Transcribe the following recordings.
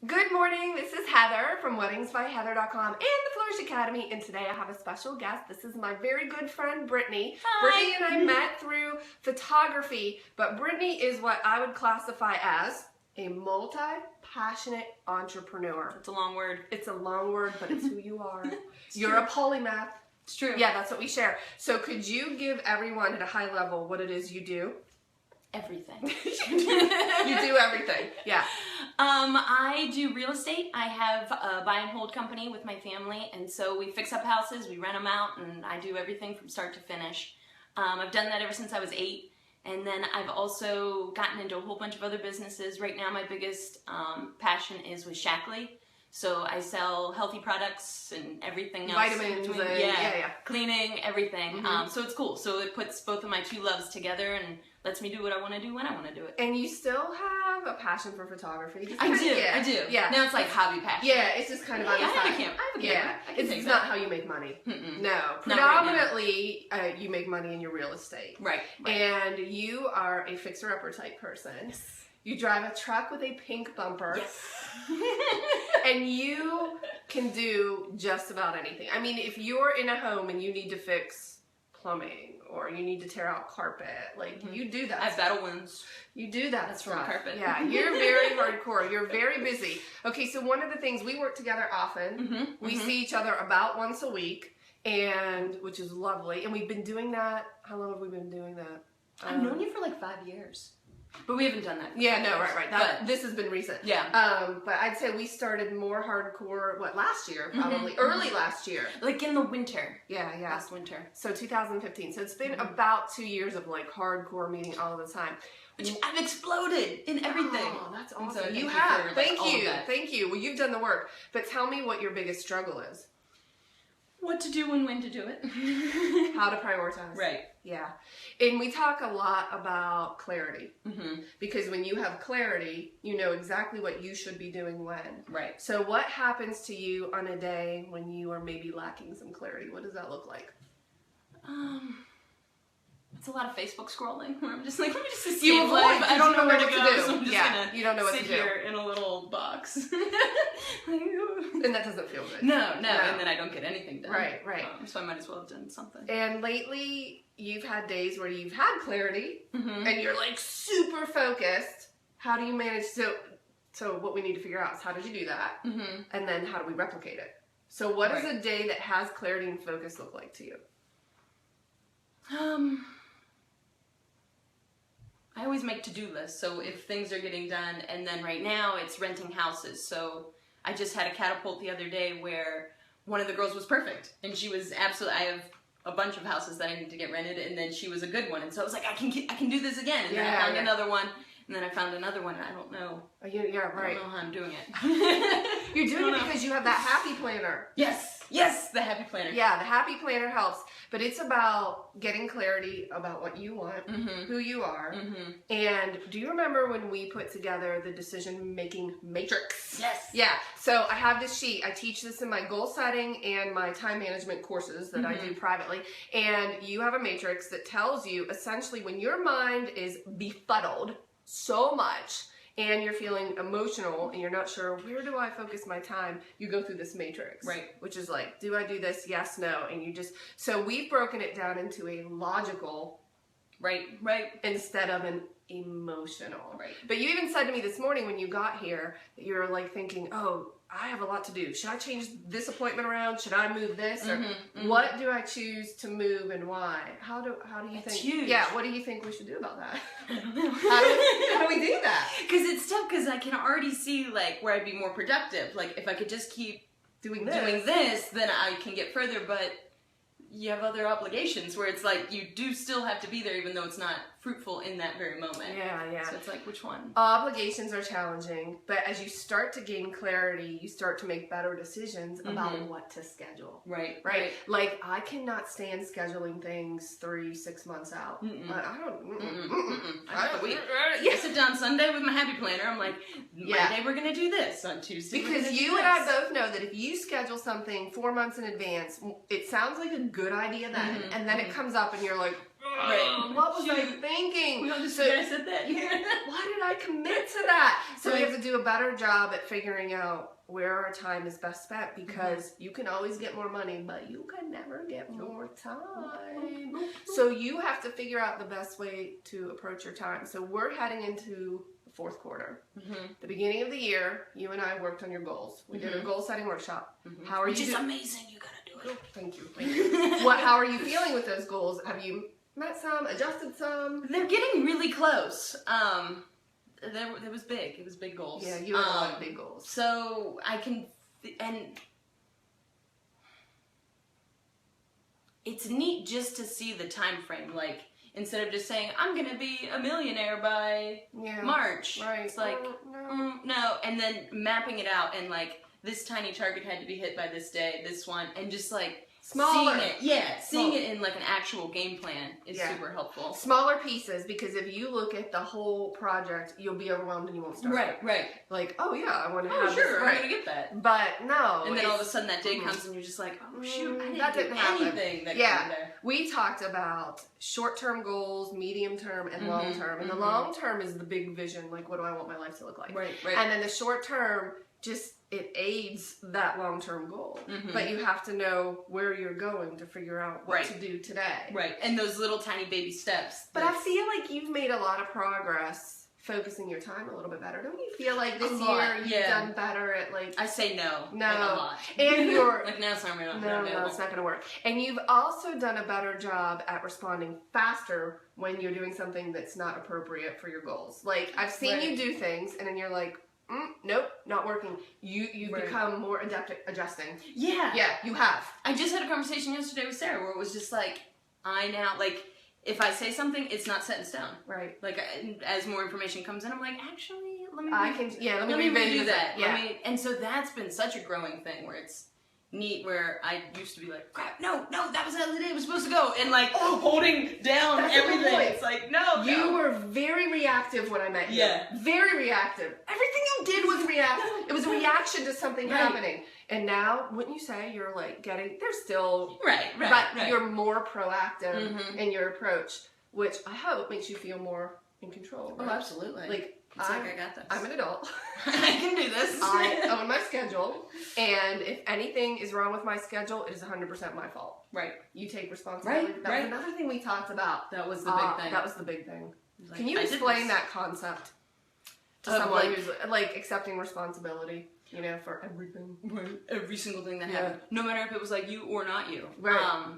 Good morning, this is Heather from weddingsbyheather.com and the Flourish Academy, and today I have a special guest. This is my very good friend Brittany. Hi. Brittany and I met through photography, but Brittany is what I would classify as a multi-passionate entrepreneur. It's a long word. It's a long word, but it's who you are. You're a polymath. It's true. Yeah, that's what we share. So could you give everyone at a high level what it is you do? Everything. You do everything. Yeah. I do real estate. I have a buy and hold company with my family, and so we fix up houses, we rent them out, and I do everything from start to finish. I've done that ever since I was 8, and then I've also gotten into a whole bunch of other businesses. Right now my biggest passion is with Shackley. So I sell healthy products and everything else. Vitamins and yeah. Cleaning, everything. So it's cool. So it puts both of my two loves together and lets me do what I want to do when I want to do it. And you still have a passion for photography. I do. Yeah. Now it's like hobby passion. Yeah, it's just kind of on the side. I have a camera. Yeah, it's not how you make money. No, predominantly you make money in your real estate. Right. And you are a fixer-upper type person. Yes. You drive a truck with a pink bumper. Yes. And you can do just about anything. I mean, if you're in a home and you need to fix plumbing or you need to tear out carpet, like you do that. I have battle wounds. You do that. That's from carpet. Yeah, you're very hardcore. You're very busy. Okay, so one of the things, we work together often. We see each other about once a week, and which is lovely. And we've been doing that. How long have we been doing that? I've known you for like 5 years. But we haven't done that. Yeah, no, right. This has been recent. Yeah. But I'd say we started more hardcore, last year, probably. Early last year. Like in the winter. Yeah. Last winter. So 2015. So it's been about 2 years of like hardcore meeting all the time. Which I've exploded in everything. Oh, that's awesome. So you have. Thank you. Well, you've done the work. But tell me what your biggest struggle is. What to do and when to do it. How to prioritize. Right. Yeah. And we talk a lot about clarity. Because when you have clarity, you know exactly what you should be doing when. Right. So what happens to you on a day when you are maybe lacking some clarity? What does that look like? It's a lot of Facebook scrolling where I'm just like, let me just escape you avoid, life. I don't know where to what go, to do. so I'm just gonna you don't know what sit to do. here in a little box. And that doesn't feel good. No, and then I don't get anything done. Right. So I might as well have done something. And lately, you've had days where you've had clarity, and you're like super focused. How do you manage So what we need to figure out is how did you do that? And then how do we replicate it? So what does a day that has clarity and focus look like to you? I always make to-do lists, so if things are getting done, and then right now it's renting houses. So I just had a catapult the other day where one of the girls was perfect, and she was absolutely, I have a bunch of houses that I need to get rented, and then she was a good one, and so I was like, I can do this again, and then I found another one, and then I found another one, and I don't know. Yeah, right. I don't know how I'm doing it. You're doing it because you have that happy planner. Yes, the happy planner. Yeah, the happy planner helps, but it's about getting clarity about what you want, who you are, and do you remember when we put together the decision-making matrix? Yes. Yeah, so I have this sheet. I teach this in my goal setting and my time management courses that I do privately, and you have a matrix that tells you essentially when your mind is befuddled so much and you're feeling emotional and you're not sure, where do I focus my time? You go through this matrix. Right. Which is like, do I do this? Yes, no. And you just, so we've broken it down into a logical, right, instead of an emotional. Right. But you even said to me this morning when you got here that you're like thinking, oh, I have a lot to do. Should I change this appointment around? Should I move this? Or what do I choose to move and why? How do you think? Huge. Yeah, what do you think we should do about that? I don't know. How do we do that? Because it's tough, because I can already see like where I'd be more productive. Like if I could just keep doing this, then I can get further, but you have other obligations where it's like you do still have to be there even though it's not fruitful in that very moment. Yeah. So it's like, which one? Obligations are challenging, but as you start to gain clarity, you start to make better decisions about what to schedule. Right. Like, I cannot stand scheduling things 3-6 months out. I sit down Sunday with my happy planner. I'm like, Monday we're going to do this. On Tuesday because you and I both know that if you schedule something 4 months in advance, it sounds like a good idea then, and then it comes up and you're like, what was I thinking? We all just So- forget I said that. Why did I commit to that? So we have to do a better job at figuring out where our time is best spent, because you can always get more money, but you can never get more time. So you have to figure out the best way to approach your time. So we're heading into the fourth quarter. The beginning of the year, you and I worked on your goals. We did a goal setting workshop. How are Which you is doing? amazing. You gotta do it. Thank you. Thank you. How are you feeling with those goals? Have you met some, adjusted some? They're getting really close. It was big. It was big goals. Yeah, you had a lot of big goals. So I can, and it's neat just to see the time frame. Like, instead of just saying I'm gonna be a millionaire by March, Right. it's like no, and then mapping it out, and like this tiny target had to be hit by this day, this one, and just like Smaller. seeing it in like an actual game plan is super helpful. Smaller pieces, because if you look at the whole project, you'll be overwhelmed and you won't start. Right. Like, oh yeah, I want to Oh have sure, this. I'm Right. gonna get that. But no. And then all of a sudden that day comes and you're just like, oh shoot, I that didn't didn't do happen. anything that Yeah. came there. We talked about short-term goals, medium-term, and long-term. And the long-term is the big vision, like what do I want my life to look like? Right. And then the short-term, just it aids that long-term goal. But you have to know where you're going to figure out what to do today. Right. And those little tiny baby steps. But I feel like you've made a lot of progress focusing your time a little bit better. Don't you feel like this year you've done better at like... I say no. No. Like a lot. And you're... like no, it's not real. No, it's not going to work. And you've also done a better job at responding faster when you're doing something that's not appropriate for your goals. Like, I've seen you do things, and then you're like, nope, not working. You've become more adept at adjusting. Yeah. Yeah, you have. I just had a conversation yesterday with Sarah where it was just like, I now, like, if I say something, it's not set in stone. Right. Like, as more information comes in, I'm like, actually, let me let me redo that. Yeah. And so that's been such a growing thing where it's neat, where I used to be like, crap, no, that was how the day was supposed to go, and like holding down everything. It's like, no. You were very reactive when I met you. Yeah. Very reactive. Everything you did was reactive. It was a reaction to something happening. And now, wouldn't you say you're like there's still... But you're more proactive in your approach, which I hope makes you feel more in control. Right? Oh, absolutely. Like, it's like I got this. I'm an adult. I can do this. I own my schedule, and if anything is wrong with my schedule, it is 100% my fault. Right. You take responsibility. That was another thing we talked about. That was the big thing. That was the big thing. Like, Can you explain that concept to someone who's like accepting responsibility, for everything? Right. Every single thing that happened. No matter if it was like you or not you. Right.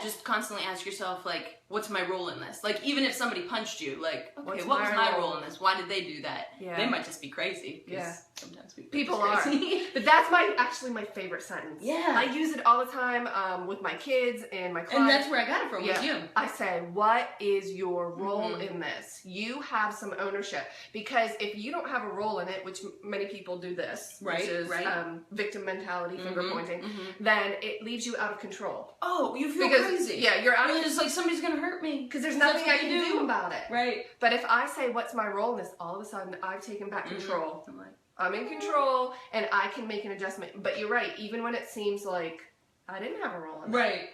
Just constantly ask yourself, like, what's my role in this? Like, even if somebody punched you, like, okay, What's what was my role? role in this? Why did they do that? Yeah. They might just be crazy. Yeah. Sometimes People are are. crazy. But that's actually my favorite sentence. Yeah. I use it all the time with my kids and my clients. And that's where I got it from, with you. I say, what is your role in this? You have some ownership. Because if you don't have a role in it, which many people do this, which is victim mentality, finger pointing, then it leaves you out of control. Oh, you feel crazy. Yeah, you're out of... You're just like, somebody's going to hurt me. Because there's nothing I can do about it. Right. But if I say, what's my role in this? All of a sudden, I've taken back control. I'm in control, and I can make an adjustment. But you're right. Even when it seems like I didn't have a role in it. Right.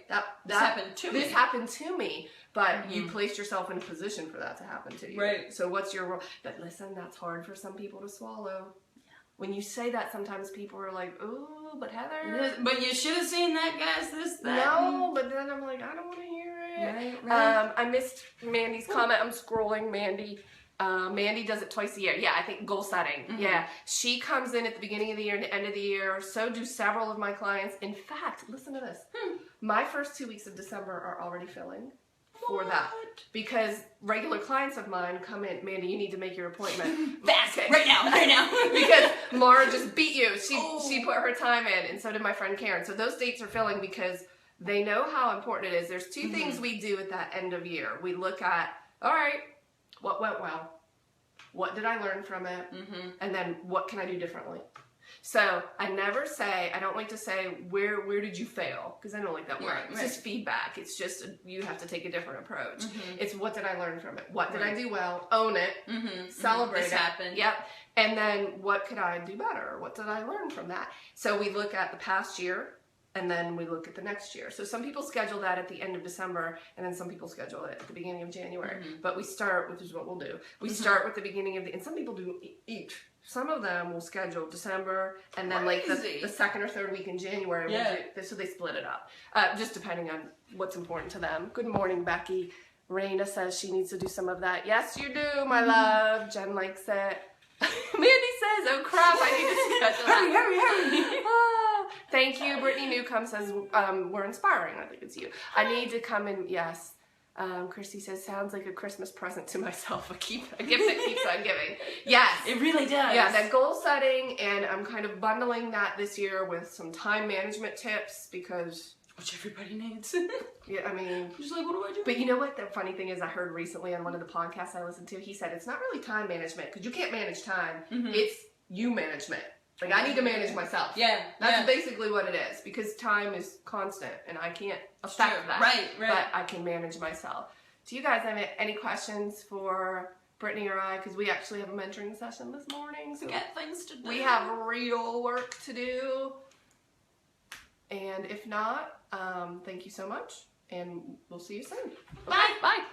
This happened to me. This happened to me. But you placed yourself in a position for that to happen to you. Right. So what's your role? But listen, that's hard for some people to swallow. When you say that, sometimes people are like, ooh, but Heather. But you should have seen that, guys, that. No, but then I'm like, I don't want to hear it. Right. I missed Mandy's comment. I'm scrolling, Mandy. Mandy does it twice a year. Yeah, I think goal setting. Yeah. She comes in at the beginning of the year and the end of the year. So do several of my clients. In fact, listen to this. My first 2 weeks of December are already filling for that. Because regular clients of mine come in, Mandy, you need to make your appointment. Fast, right now. Because Mara just beat you. She put her time in, and so did my friend Karen. So those dates are filling because they know how important it is. There's two things we do at that end of year. We look at, all right, what went well? What did I learn from it? And then what can I do differently? So I don't like to say, where did you fail? Because I don't like that word. It's just feedback. It's just, you have to take a different approach. It's what did I learn from it? What did I do well? Own it. Celebrate this it. happened. Yep. And then what could I do better? What did I learn from that? So we look at the past year, and then we look at the next year. So some people schedule that at the end of December, and then some people schedule it at the beginning of January. But we start, which is what we'll do. We start with the beginning of the, and some people do each. Some of them will schedule December, and then like the second or third week in January. Yeah. So they split it up, just depending on what's important to them. Good morning, Becky. Raina says she needs to do some of that. Yes, you do, my love. Jen likes it. Mandy says, oh crap, I need to schedule that. Hurry. Thank you. Brittany Newcomb says, we're inspiring. I think it's you. I need to come in. Yes. Christy says, sounds like a Christmas present to myself. A gift that keeps on giving. Yes. It really does. Yeah, that goal setting, and I'm kind of bundling that this year with some time management tips because... Which everybody needs. Yeah, I mean... Just like, what do I do? But you know what the funny thing is, I heard recently on one of the podcasts I listened to, he said it's not really time management, because you can't manage time. It's you management. Like, I need to manage myself. Yeah. That's basically what it is, because time is constant, and I can't affect that. Right. But I can manage myself. Do you guys have any questions for Brittany or I? Because we actually have a mentoring session this morning. So we got things to do. We have real work to do. And if not, thank you so much, and we'll see you soon. Bye. Bye.